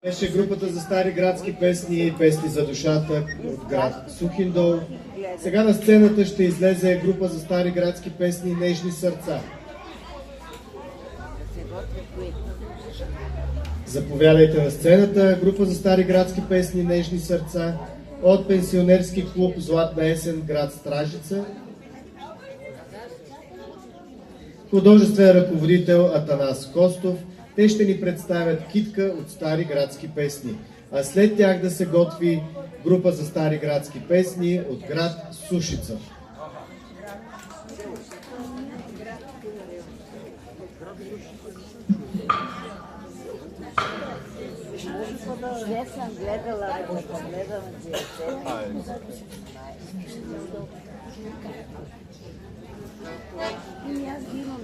Беше групата за стари градски песни и песни за душата от град Сухиндол. Сега на сцената ще излезе група за стари градски песни Нежни сърца. Заповядайте на сцената група за стари градски песни Нежни сърца от пенсионерски клуб Златна есен, град Стражица. Художествен ръководител Атанас Костов. Те ще ни представят китка от стари градски песни, а след тях да се готви група за стари градски песни от град Сушица. Не съм гледала, ако гледам и аз ги имам,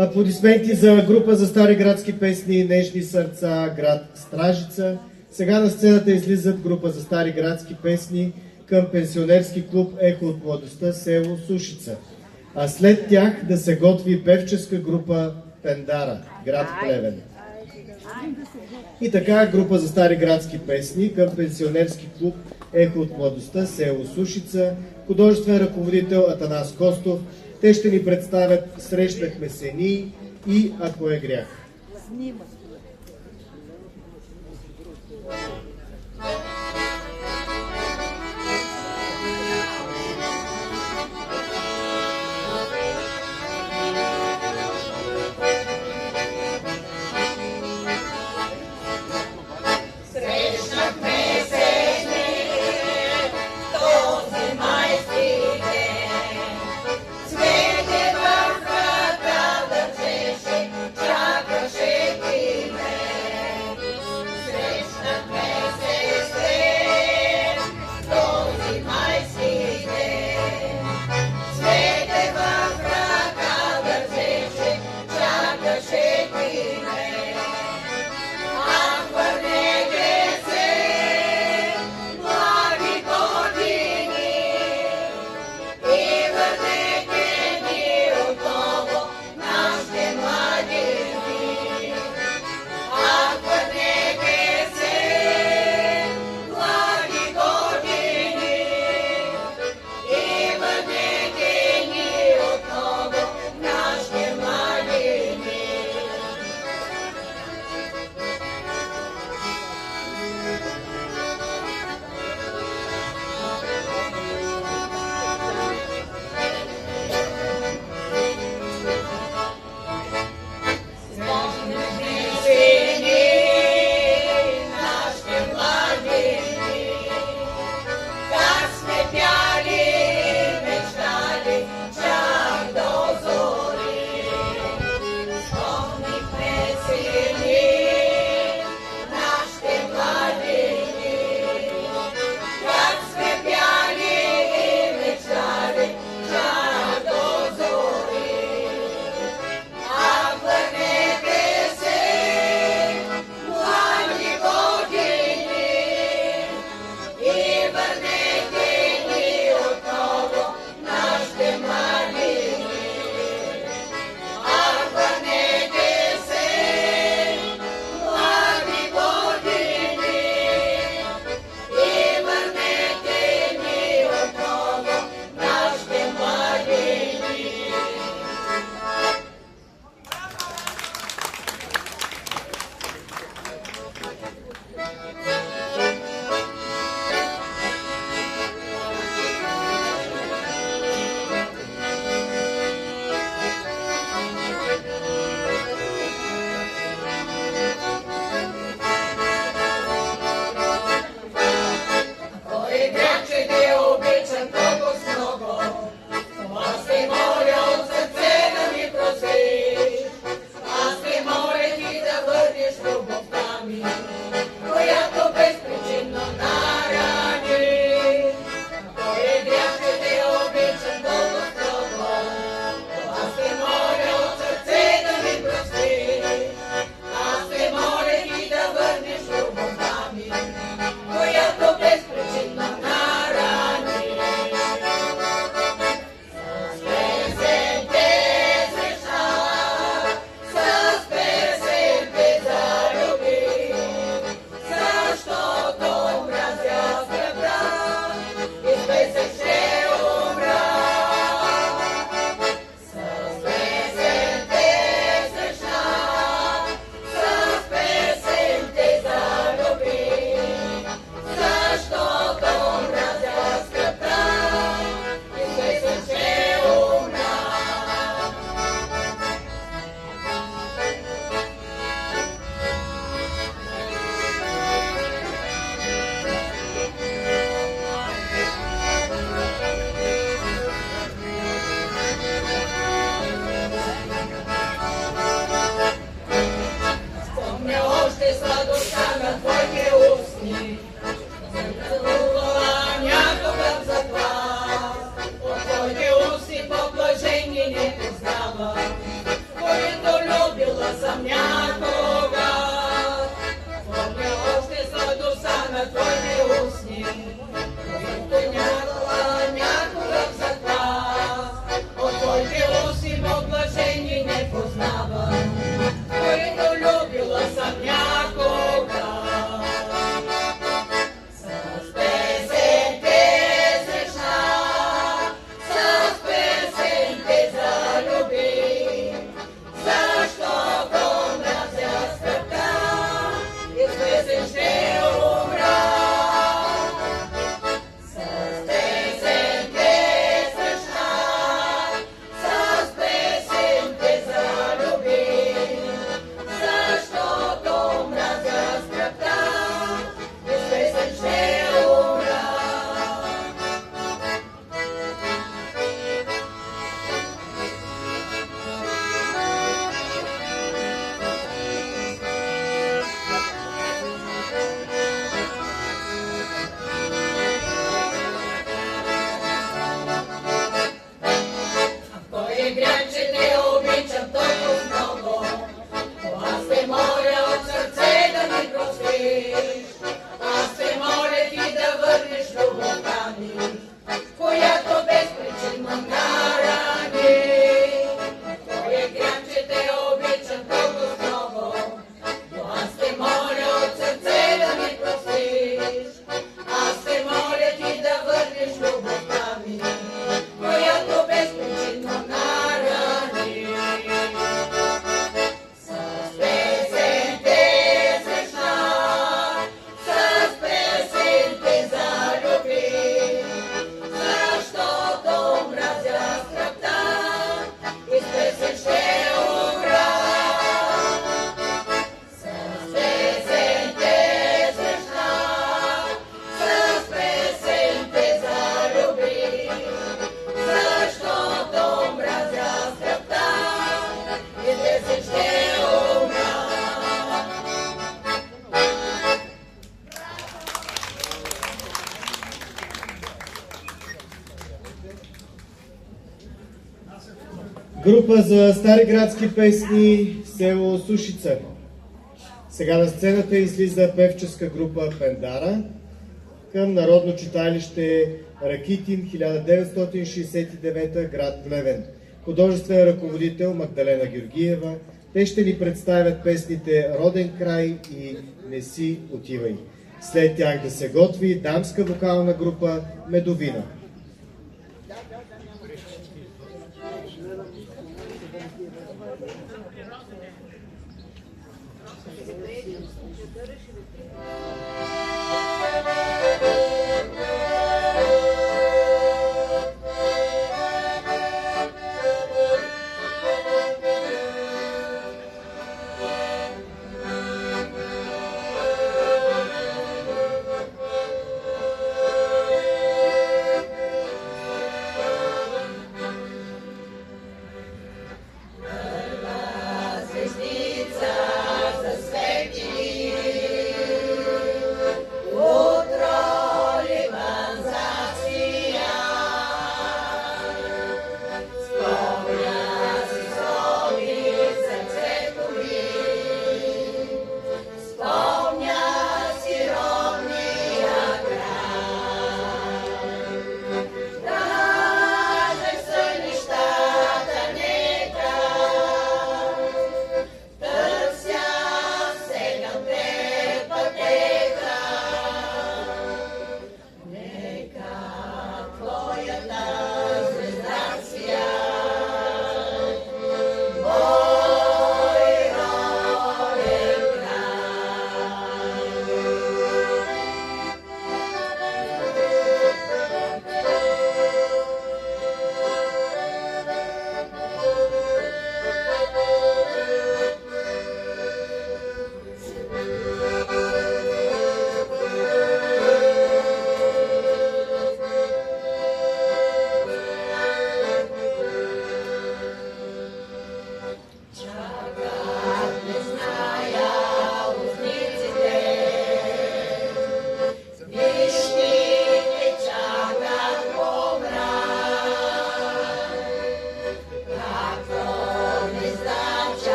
Аплодисменти за група за стари градски песни Нежни сърца, град Стражица. Сега на сцената излизат група за стари градски песни към пенсионерски клуб Ехо от младостта, село Сушица. А след тях да се готви певческа група Пендара, град Плевен. И така група за стари градски песни към пенсионерски клуб Ехо от младостта, село Сушица, художествен ръководител Атанас Костов. Те ще ни представят "Срещнахме се ние" и "Ако е грях". Аз се моля ти да върнеш любовта ми, която безпричинно нарани. С песен те срещна, с песен те залюби, защото мразя скръбта и с песен ще умра. С песен те срещна, с песен те залюби, защото мразя скръбта и с песен ще умра. Група за стари градски песни, село Сушица. Сега на сцената излиза певческа група Пендара към Народно читалище Ракитин, 1969, град Плевен. Художествен ръководител Магдалена Георгиева. Те ще ни представят песните Роден край и Не си отивай. След тях да се готви дамска вокална група Медовина.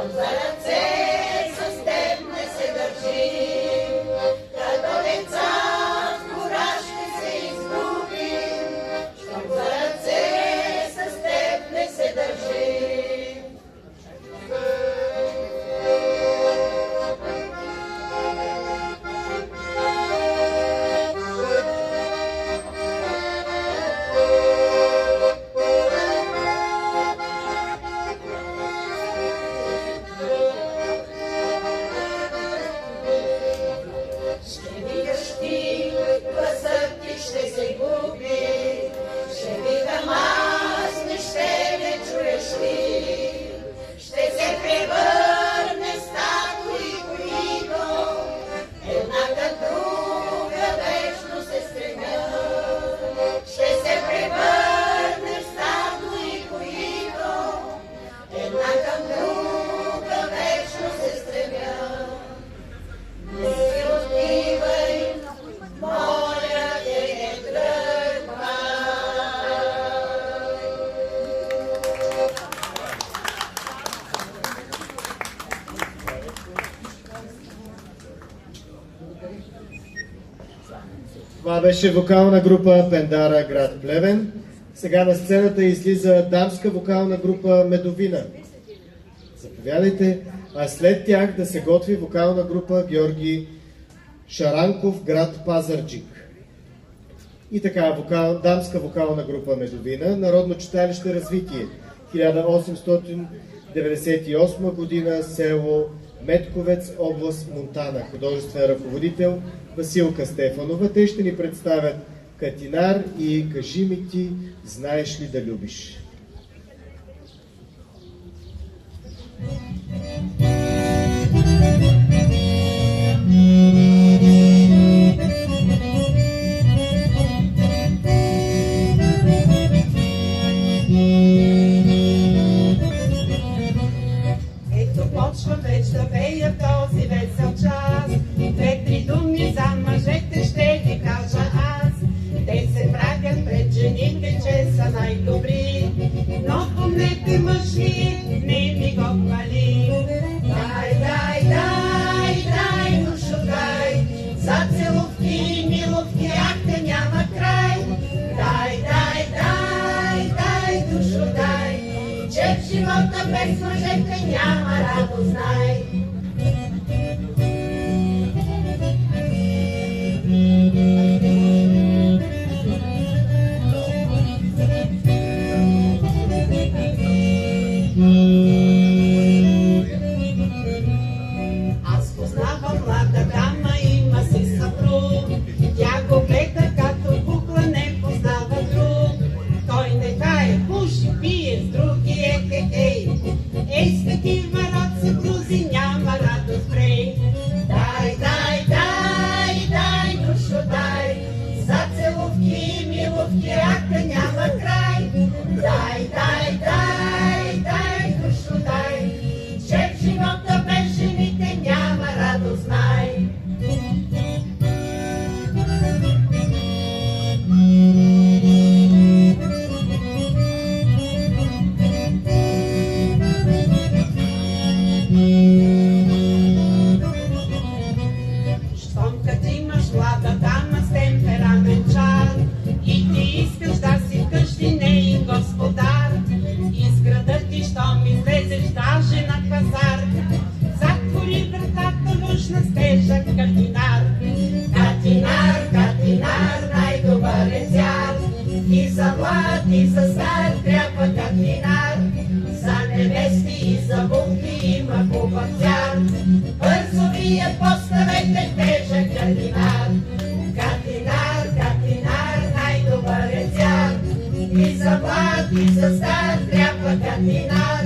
за ръце с теб не се държим, като деца в гора ще се изгубим, щом за ръце с теб не се държим. Ще викаш ти, гласът ти ще се губи, ще викам аз, не чуеш ли, ще се превърне в статуи, които една към друга вечно се стремят. Ще се превърне в статуи, които една към друга вечно се стремят. Не си отивай, моля те, не тръгвай. Това беше вокална група Пендара, град Плевен. Сега на сцената излиза дамска вокална група Медовина. Заповядайте, а след тях да се готви вокална група Георги Шаранков, град Пазарджик. И така, дамска вокална група Медовина, Народно читалище Развитие, 1898 година, село Метковец, област Монтана. Художествен ръководител Василка Стефанова. Те ще ни представят Катинар и Кажи ми ти, знаеш ли да любиш. Ето почвам вече да пея в този весел час. Две-три думи за мъжете ще ви кажа аз. Те се правят пред жените, че са най-добри. Но помнете, мъж ми, не ми го хвали. Дай, дай, дай, дай, душо, дай. За целувки, миловки, ах те няма край. Дай, дай, дай, дай, душо, дай. Че в живота без мъжете няма радост, знай. Аз познавам млада дама, има си съпруг. Тя го гледа като кукла, не познава друг. Той не кае, пуши, пие с други, ей. Ей, с такива род съпрузи няма радост прей. Дай, дай, дай, дай, душо, дай. За целувки, миловки, ака няма край. Дай, дай, дай, дай, душо, дай. Че в живота без жените няма радост, знай. Щом като имаш млада дама с темперамент-чар и ти искаш да си вкъщи неин господар, из града ти, щом излезеш даже на пазар, затвори вратата външна с тежък катинар. Катинар, катинар, най-добър е цял, и за млад, и за стар трябва катинар. За невести и за булки има хубав цяр. Бързо вие поставете тежък катинар. Катинар, катинар, най-добър е цяр, и за млад, и за стар трябва катинар.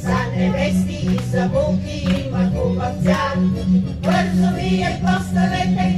За невести и за булки има хубав цяр. Бързо вие поставете